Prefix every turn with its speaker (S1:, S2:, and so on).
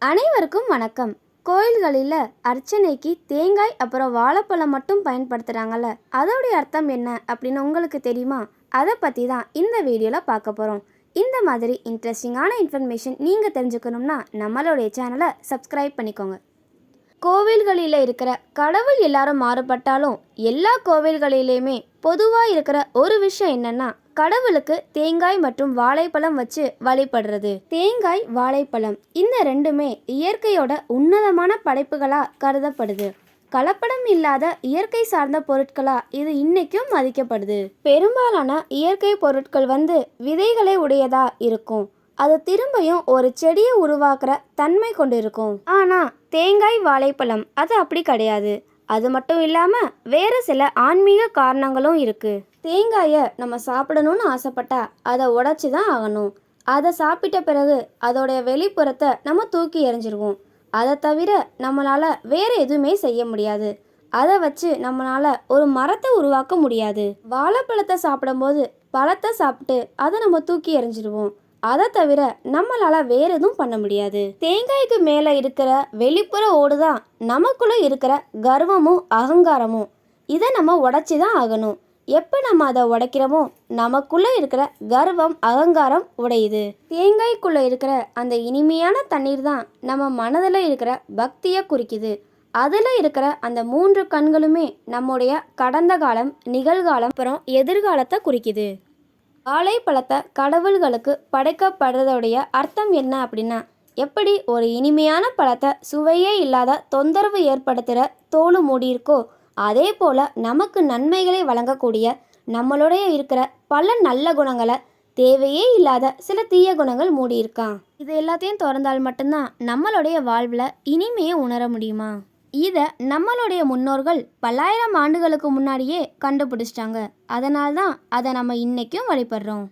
S1: அனைவருக்கும் வணக்கம். கோயில்களில் அர்ச்சனைக்கு தேங்காய் அப்புறம் வாழைப்பழம் மட்டும் பயன்படுத்துகிறாங்கல்ல, அதோடைய அர்த்தம் என்ன அப்படின்னு உங்களுக்கு தெரியுமா? அதை பற்றி தான் இந்த வீடியோவில் பார்க்க போகிறோம். இந்த மாதிரி இன்ட்ரெஸ்டிங்கான இன்ஃபர்மேஷன் நீங்கள் தெரிஞ்சுக்கணும்னா நம்மளுடைய சேனலை சப்ஸ்கிரைப் பண்ணிக்கோங்க. கோவில்களில் இருக்கிற கடவுள் எல்லாரும் மாறுபட்டாலும் எல்லா கோவில்களிலையுமே பொதுவாக இருக்கிற ஒரு விஷயம் என்னன்னா, கடவுளுக்கு தேங்காய் மற்றும் வாழைப்பழம் வச்சு வழிபடுறது. தேங்காய், வாழைப்பழம் இந்த ரெண்டுமே இயற்கையோட உன்னதமான படைப்புகளாக கருதப்படுது. கலப்படம் இல்லாத இயற்கை சார்ந்த பொருட்களா இது இன்னைக்கும் மதிக்கப்படுது. பெரும்பாலான இயற்கை பொருட்கள் விதைகளை உடையதா இருக்கும். அது திரும்பியும் ஒரு செடியை உருவாக்குற தன்மை கொண்டு இருக்கும். ஆனால் தேங்காய், வாழைப்பழம் அது அப்படி கிடையாது. அது மட்டும் இல்லாமல் வேறு சில ஆன்மீக காரணங்களும் இருக்குது. தேங்காயை நம்ம சாப்பிடணும்னு ஆசைப்பட்டா அதை உடைச்சி தான் ஆகணும். அதை சாப்பிட்ட பிறகு அதோடைய வெளிப்புறத்தை நம்ம தூக்கி எறிஞ்சிருவோம். அதை தவிர நம்மளால் வேறு எதுவுமே செய்ய முடியாது. அதை வச்சு நம்மளால் ஒரு மரத்தை உருவாக்க முடியாது. வாழைப்பழத்தை சாப்பிடும்போது பழத்தை சாப்பிட்டு அதை நம்ம தூக்கி எறிஞ்சிடுவோம். அதை தவிர நம்மளால வேற எதுவும் பண்ண முடியாது. தேங்காய்க்கு மேலே இருக்கிற வெளிப்புற ஓடு தான் நமக்குள்ள இருக்கிற கர்வமும் அகங்காரமும். இதை நம்ம உடைச்சி தான் ஆகணும். எப்போ நம்ம அதை உடைக்கிறோமோ நமக்குள்ள இருக்கிற கர்வம், அகங்காரம் உடையுது. தேங்காய்க்குள்ள இருக்கிற அந்த இனிமையான தண்ணீர் தான் நம்ம மனதில் இருக்கிற பக்தியை குறிக்குது. அதில் இருக்கிற அந்த 3 கண்களுமே நம்முடைய கடந்த காலம், நிகழ்காலம், அப்புறம் எதிர்காலத்தை குறிக்குது. வாழைப்பழத்தை கடவுள்களுக்கு படைக்கப்படுறதோடைய அர்த்தம் என்ன அப்படின்னா, எப்படி ஒரு இனிமையான பழத்தை சுவையே இல்லாத தொந்தரவு ஏற்படுத்துகிற தோல் மூடி இருக்கோ, அதே போல் நமக்கு நன்மைகளை வழங்கக்கூடிய நம்மளுடைய இருக்கிற பல நல்ல குணங்களை தேவையே இல்லாத சில தீய குணங்கள் மூடி இருக்கான். இது எல்லாத்தையும் திறந்தால் மட்டும்தான் நம்மளுடைய வாழ்வில் இனிமையை உணர முடியுமா? இதை நம்மளுடைய முன்னோர்கள் பல்லாயிரம் ஆண்டுகளுக்கு முன்னாடியே கண்டுபிடிச்சிட்டாங்க. அதனால்தான் அதை நம்ம இன்னைக்கும் வழிபடுறோம்.